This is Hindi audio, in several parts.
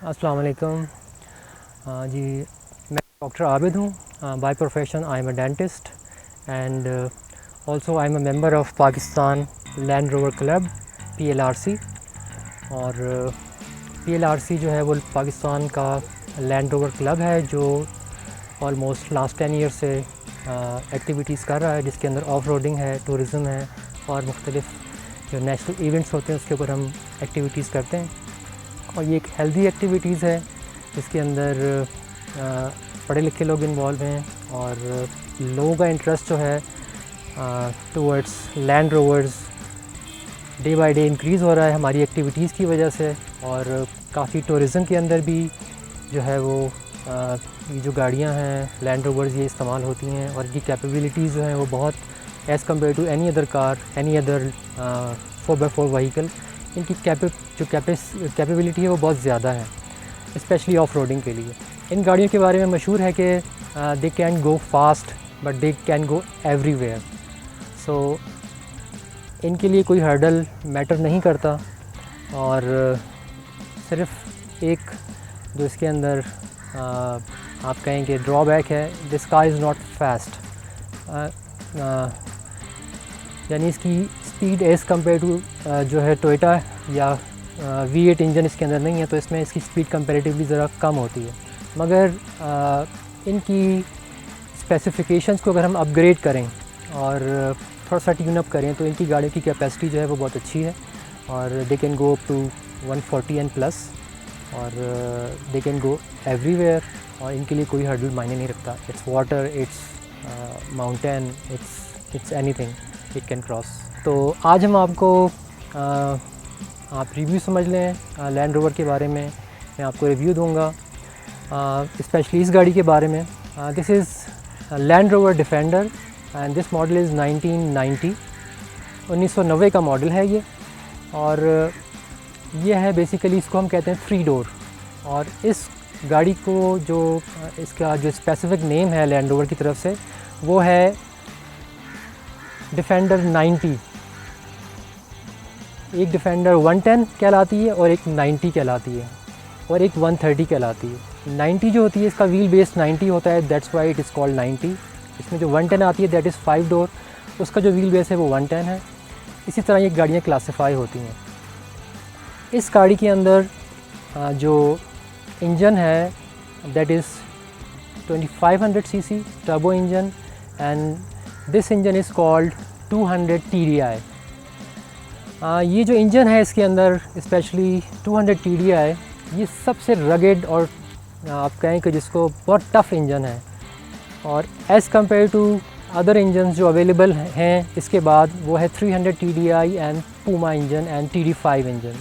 अस्सलाम वालेकुम। जी, मैं डॉक्टर आबिद हूँ। By profession I am a dentist and also I am a member of Pakistan land rover club PLRC। और PLRC जो है वो पाकिस्तान का लैंड रोवर क्लब है जो ऑलमोस्ट लास्ट 10 ईयर से एक्टिविटीज़ कर रहा है, जिसके अंदर ऑफ रोडिंग है, टूरिज़म है और मुख्तलिफ़ जो नेशनल इवेंट्स होते हैं उसके ऊपर हम एक्टिविटीज़ करते हैं। और ये एक हेल्दी एक्टिविटीज़ है जिसके अंदर पढ़े लिखे लोग इन्वॉल्व हैं और लोगों का इंटरेस्ट जो है towards Land Rovers day by day increase हो रहा है हमारी एक्टिविटीज़ की वजह से। और काफ़ी टूरिज़म के अंदर भी जो है वो ये जो गाड़ियाँ हैं लैंड रोवर्स ये इस्तेमाल होती हैं और इनकी कैपेबिलिटीज़ जो हैं वो बहुत as compare to any other car, any other 4x4 vehicle, इनकी कैपेबिलिटी है वो बहुत ज़्यादा है, स्पेशली ऑफ रोडिंग के लिए। इन गाड़ियों के बारे में मशहूर है कि they can go fast but they can go everywhere. So इनके लिए कोई हर्डल मैटर नहीं करता। और सिर्फ एक जो इसके अंदर आप कहें कि ड्रॉबैक है, this car is not fast, यानी इसकी स्पीड एज़ कम्पेयर टू जो है टोयोटा या V8 इंजन इसके अंदर नहीं है, तो इसमें इसकी स्पीड कंपैरेटिवली ज़रा कम होती है। मगर इनकी स्पेसिफिकेशंस को अगर हम अपग्रेड करें और थोड़ा सा ट्यून अप करें तो इनकी गाड़ियों की कैपेसिटी जो है वो बहुत अच्छी है और they can go up to 140 and plus और दे कैन गो एवरीवेयर। और इनके लिए कोई हर्डल मायने नहीं रखता, it's water, it's mountain, it's anything it can cross. तो आज हम आपको आप रिव्यू समझ लें लैंड रोवर के बारे में। मैं आपको रिव्यू दूंगा स्पेशली इस गाड़ी के बारे में। This is land rover defender and this model is 1990, 1990 का मॉडल है ये। और ये है बेसिकली, इसको हम कहते हैं 3 डोर। और इस गाड़ी को जो इसका जो स्पेसिफिक नेम है लैंड रोवर की तरफ से वो है डिफेंडर 90। एक डिफेंडर 110 कहलाती है और एक 90 कहलाती है और एक 130 कहलाती है। 90 जो होती है इसका व्हील बेस 90 होता है, that's why it is called 90। इसमें जो 110 आती है दैट इज़ 5 डोर, उसका जो व्हील बेस है वो 110 है। इसी तरह ये गाड़ियाँ क्लासिफाई होती हैं। इस गाड़ी के अंदर जो इंजन है that is 2500 cc turbo engine and this engine is called 200 TDI। ये जो इंजन है इसके अंदर स्पेशली 200 TDI ये सबसे रगेड और आप कहें कि जिसको बहुत टफ़ इंजन है। और as compare to other engine जो अवेलेबल हैं इसके बाद वो है 300 TDI and Puma engine and TD5 engine.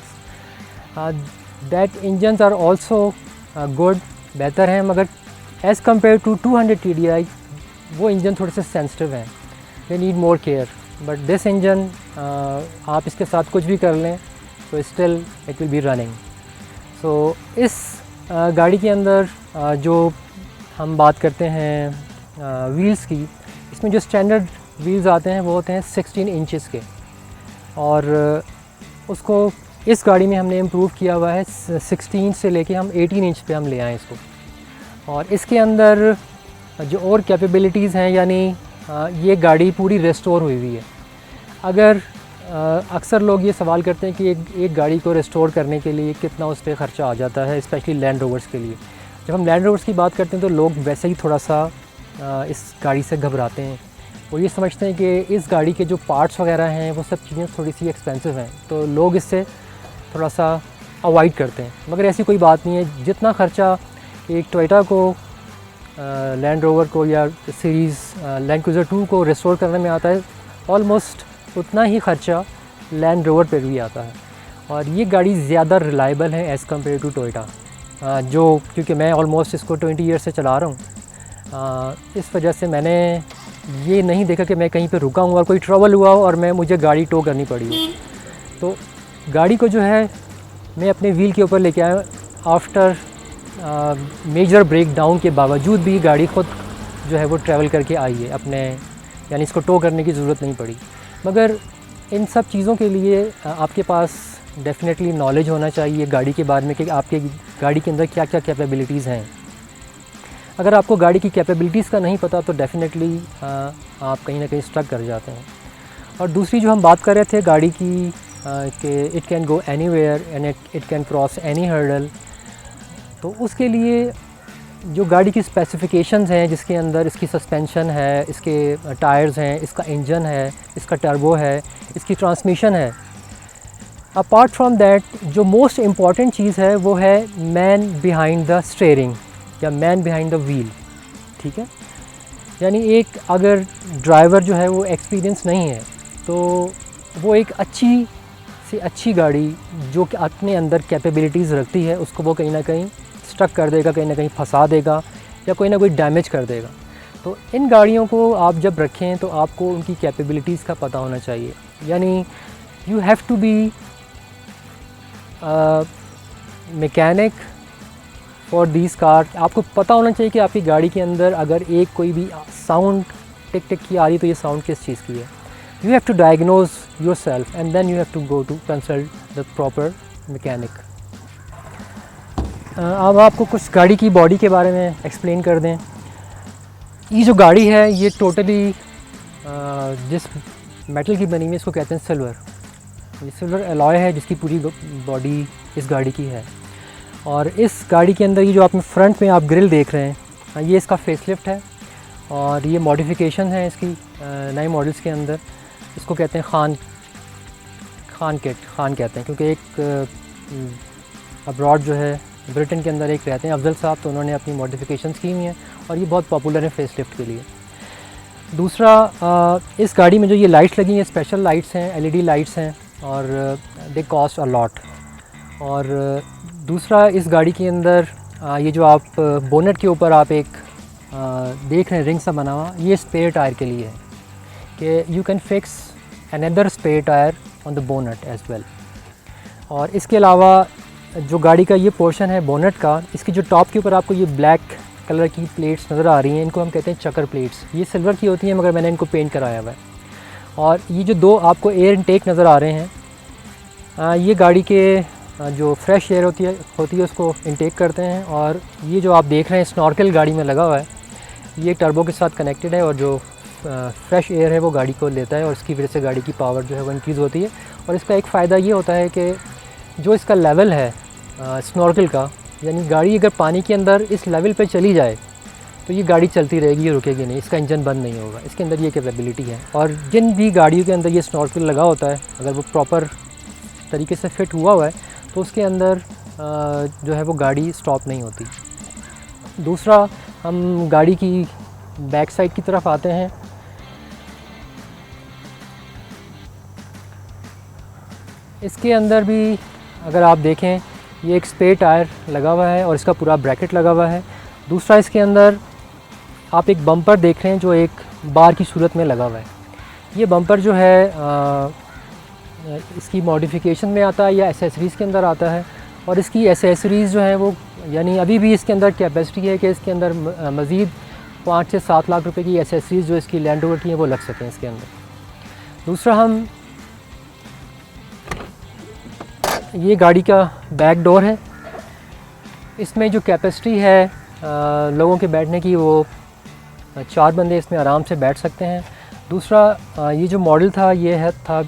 That engines are also good, बेहतर हैं, मगर एज़ कम्पेयर टू 200 TDI वो इंजन थोड़े से सेंसिटिव हैं, they need more care. But this engine आप इसके साथ कुछ भी कर लें तो still it will be running. So इस गाड़ी के अंदर जो हम बात करते हैं व्हील्स की, इसमें जो स्टैंडर्ड व्हील्स आते हैं वो होते हैं 16 इंचेस के और उसको इस गाड़ी में हमने इम्प्रूव किया हुआ है 16 से लेके हम 18 इंच पे हम ले आए इसको। और इसके अंदर जो और कैपेबिलिटीज़ हैं, यानी ये गाड़ी पूरी रेस्टोर हुई हुई है। अगर अक्सर लोग ये सवाल करते हैं कि एक गाड़ी को रेस्टोर करने के लिए कितना उस पर ख़र्चा आ जाता है, स्पेशली लैंड रोवर्स के लिए। जब हम लैंड रोवर्स की बात करते हैं तो लोग वैसे ही थोड़ा सा इस गाड़ी से घबराते हैं। वो ये समझते हैं कि इस गाड़ी के जो पार्ट्स वगैरह हैं वो सब चीज़ें थोड़ी सी एक्सपेंसिव हैं, तो लोग इससे थोड़ा सा अवॉइड करते हैं। मगर ऐसी कोई बात नहीं है। जितना ख़र्चा एक टोयोटा को लैंड रोवर को या सीरीज़ लैंड क्रूज़र 2 को रिस्टोर करने में आता है, ऑलमोस्ट उतना ही ख़र्चा लैंड रोवर पर भी आता है। और ये गाड़ी ज़्यादा रिलायबल है एज़ कम्पेयर टू टोयोटा, जो क्योंकि मैं ऑलमोस्ट इसको 20 ईयर से चला रहा हूँ, इस वजह से मैंने ये नहीं देखा कि मैं कहीं पे रुका हूँ और कोई ट्रबल हुआ हो और मुझे गाड़ी टो करनी पड़ी हो। तो गाड़ी को जो है मैं अपने व्हील के ऊपर लेके आया आफ्टर मेजर ब्रेक डाउन के बावजूद भी गाड़ी खुद जो है वो ट्रैवल करके आई है अपने, यानी इसको टो करने की ज़रूरत नहीं पड़ी। मगर इन सब चीज़ों के लिए आपके पास डेफिनेटली नॉलेज होना चाहिए गाड़ी के बारे में कि आपके गाड़ी के अंदर क्या क्या कैपेबिलिटीज़ हैं। अगर आपको गाड़ी की कैपेबिलिटीज़ का नहीं पता तो डेफिनेटली आप कहीं ना कहीं स्ट्रक कर जाते हैं। और दूसरी जो हम बात कर रहे थे गाड़ी की कि it can go anywhere and it can cross any hurdle, तो उसके लिए जो गाड़ी की स्पेसिफिकेशंस हैं जिसके अंदर इसकी सस्पेंशन है, इसके टायर्स हैं, इसका इंजन है, इसका टर्बो है, इसकी ट्रांसमिशन है, अपार्ट फ्रॉम दैट जो मोस्ट इम्पॉर्टेंट चीज़ है वो है मैन बिहाइंड द स्टीयरिंग या मैन बिहाइंड द व्हील। ठीक है, यानी एक अगर ड्राइवर जो है वो एक्सपीरियंस नहीं है तो वो एक अच्छी से अच्छी गाड़ी जो कि अपने अंदर कैपेबिलिटीज़ रखती है उसको वो कहीं ना कहीं स्ट्रक कर देगा, कहीं ना कहीं फंसा देगा या कोई ना कोई डैमेज कर देगा। तो इन गाड़ियों को आप जब रखें तो आपको उनकी कैपेबिलिटीज़ का पता होना चाहिए, यानी you have to be mechanic for this car. आपको पता होना चाहिए कि आपकी गाड़ी के अंदर अगर एक कोई भी साउंड टिक टिक की आ रही तो ये साउंड किस चीज़ की है। You have to diagnose yourself and then you have to go to consult the proper mechanic. अब आपको कुछ गाड़ी की बॉडी के बारे में एक्सप्लेन कर दें। ये जो गाड़ी है ये टोटली जिस मेटल की बनी हुई है इसको कहते हैं सिल्वर। ये सिल्वर अलॉय है जिसकी पूरी बॉडी इस गाड़ी की है। और इस गाड़ी के अंदर ये जो आप फ्रंट में आप ग्रिल देख रहे हैं ये इसका फेसलिफ्ट है और ये मॉडिफिकेशन है इसकी नए मॉडल्स के अंदर। इसको कहते हैं खान कहते हैं, क्योंकि एक अब्रॉड जो है ब्रिटेन के अंदर एक रहते हैं अफजल साहब, तो उन्होंने अपनी मॉडिफिकेशंस की हुई हैं और ये बहुत पॉपुलर है फेसलिफ्ट के लिए। दूसरा इस गाड़ी में जो ये लाइट्स लगी हैं स्पेशल लाइट्स हैं, एलईडी लाइट्स हैं और दे कॉस्ट अ लॉट। और दूसरा इस गाड़ी के अंदर ये जो आप बोनेट के ऊपर आप एक देख रहे हैं रिंग सा बना हुआ, ये स्पेयर टायर के लिए है कि you can fix another spare tyre on the bonnet as well. और इसके अलावा जो गाड़ी का ये पोर्शन है बोनेट का, इसकी जो टॉप के ऊपर आपको ये ब्लैक कलर की प्लेट्स नज़र आ रही हैं, इनको हम कहते हैं चकर प्लेट्स। ये सिल्वर की होती हैं मगर मैंने इनको पेंट कराया हुआ है। और ये जो दो आपको एयर इनटेक नज़र आ रहे हैं ये गाड़ी के जो फ्रेश एयर होती है उसको इनटेक करते हैं। और ये जो आप देख रहे हैं स्नॉर्कल गाड़ी में लगा हुआ है ये टर्बो के साथ कनेक्टेड है और जो फ्रेश एयर है वो गाड़ी को लेता है और इसकी वजह से गाड़ी की पावर जो है वो इंक्रीज़ होती है। और इसका एक फ़ायदा ये होता है कि जो इसका लेवल है स्नॉर्कल का, यानी गाड़ी अगर पानी के अंदर इस लेवल पे चली जाए तो ये गाड़ी चलती रहेगी, ये रुकेगी नहीं, इसका इंजन बंद नहीं होगा। इसके अंदर ये कैपेबिलिटी है। और जिन भी गाड़ियों के अंदर ये स्नॉर्कल लगा होता है अगर वो प्रॉपर तरीके से फिट हुआ है तो उसके अंदर जो है वो गाड़ी स्टॉप नहीं होती। दूसरा हम गाड़ी की बैक साइड की तरफ आते हैं। इसके अंदर भी अगर आप देखें ये एक स्पेयर टायर लगा हुआ है और इसका पूरा ब्रैकेट लगा हुआ है। दूसरा इसके अंदर आप एक बम्पर देख रहे हैं जो एक बार की सूरत में लगा हुआ है। ये बम्पर जो है इसकी मॉडिफिकेशन में आता है या एसेसरीज़ के अंदर आता है। और इसकी एसेसरीज़ जो है वो यानी अभी भी इसके अंदर कैपेसिटी है कि इसके अंदर मज़ीद 5 से 7 लाख रुपए की एसेसरीज़ जो इसकी लैंड रोवर की हैं वो लग सकें इसके अंदर। दूसरा हम ये गाड़ी का बैक डोर है, इसमें जो कैपेसिटी है लोगों के बैठने की वो 4 बंदे इसमें आराम से बैठ सकते हैं। दूसरा ये जो मॉडल था ये था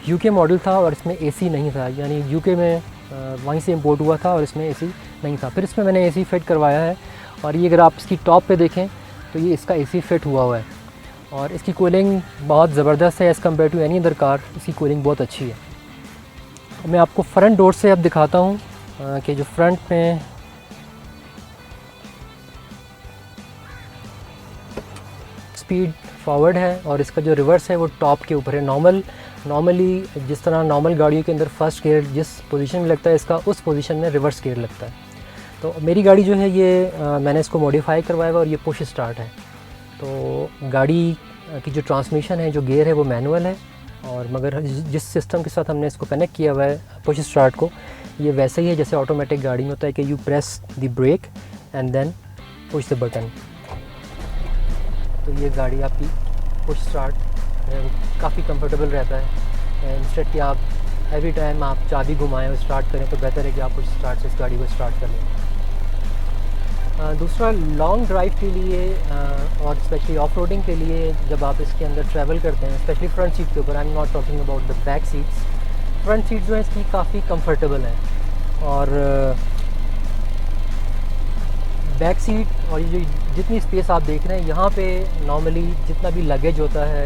यूके मॉडल था और इसमें एसी नहीं था, यानी यूके में वहीं से इंपोर्ट हुआ था और इसमें एसी नहीं था। फिर इसमें मैंने एसी फिट करवाया है और ये अगर आप इसकी टॉप पे देखें तो ये इसका एसी फिट हुआ है और इसकी कूलिंग बहुत ज़बरदस्त है as compare to any other car. इसकी कूलिंग बहुत अच्छी है। मैं आपको फ्रंट डोर से अब दिखाता हूँ कि जो फ्रंट में स्पीड फॉरवर्ड है और इसका जो रिवर्स है वो टॉप के ऊपर है। नॉर्मली जिस तरह नॉर्मल गाड़ियों के अंदर फर्स्ट गियर जिस पोजीशन में लगता है इसका उस पोजीशन में रिवर्स गियर लगता है। तो मेरी गाड़ी जो है ये मैंने इसको मॉडिफाई करवाया हुआ और ये पुश स्टार्ट है। तो गाड़ी की जो ट्रांसमिशन है जो गियर है वो मैनुअल है और मगर जिस सिस्टम के साथ हमने इसको कनेक्ट किया हुआ है पुश स्टार्ट को ये वैसे ही है जैसे ऑटोमेटिक गाड़ी में होता है कि you press the brake and then push the button. तो ये गाड़ी आपकी पुश स्टार्ट काफ़ी कंफर्टेबल रहता है। इंस्टेड कि आप एवरी टाइम आप चाबी घुमाएं और स्टार्ट करें तो बेहतर है कि आप उस स्टार्ट से इस गाड़ी को स्टार्ट कर लें। दूसरा, लॉन्ग ड्राइव के लिए और स्पेशली ऑफ रोडिंग के लिए जब आप इसके अंदर ट्रैवल करते हैं, स्पेशली फ्रंट सीट के ऊपर, I am not talking about the back seats, front seat जो है इसकी काफ़ी कंफर्टेबल हैं। और बैक सीट और ये जो जितनी स्पेस आप देख रहे हैं यहाँ पे नॉर्मली जितना भी लगेज होता है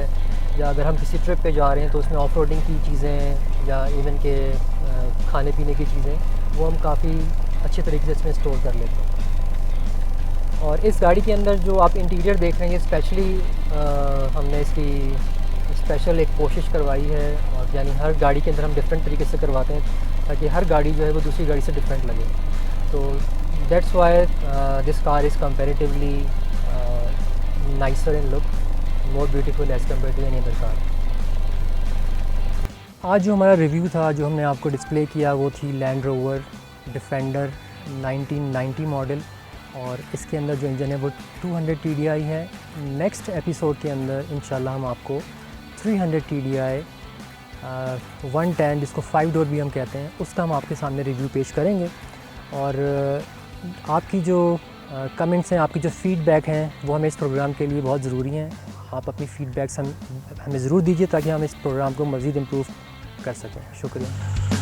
या अगर हम किसी ट्रिप पे जा रहे हैं तो उसमें ऑफ रोडिंग की चीज़ें या इवन के खाने पीने की चीज़ें वो हम काफ़ी अच्छे तरीके से इसमें स्टोर कर लेते हैं। और इस गाड़ी के अंदर जो आप इंटीरियर देख रहे हैं ये स्पेशली हमने इसकी स्पेशल एक कोशिश करवाई है, और यानी हर गाड़ी के अंदर हम डिफरेंट तरीके से करवाते हैं ताकि हर गाड़ी जो है वो दूसरी गाड़ी से डिफरेंट लगे। तो that's why this car is comparatively nicer in look, more beautiful as compare to any other car. आज जो हमारा रिव्यू था, जो हमने आपको डिस्प्ले किया, वो थी लैंड रोवर डिफेंडर 1990 मॉडल, और इसके अंदर जो इंजन है वो 200 TDI है। नेक्स्ट एपिसोड के अंदर इंशाल्लाह हम आपको 300 TDI 110 जिसको 5 डोर भी हम कहते हैं उसका हम आपके सामने रिव्यू पेश करेंगे। और आपकी जो कमेंट्स हैं, आपकी जो फ़ीडबैक हैं वो हमें इस प्रोग्राम के लिए बहुत ज़रूरी हैं। आप अपनी फ़ीडबैक्स हमें ज़रूर दीजिए ताकि हम इस प्रोग्राम को मज़ीद इम्प्रूव कर सकें। शुक्रिया।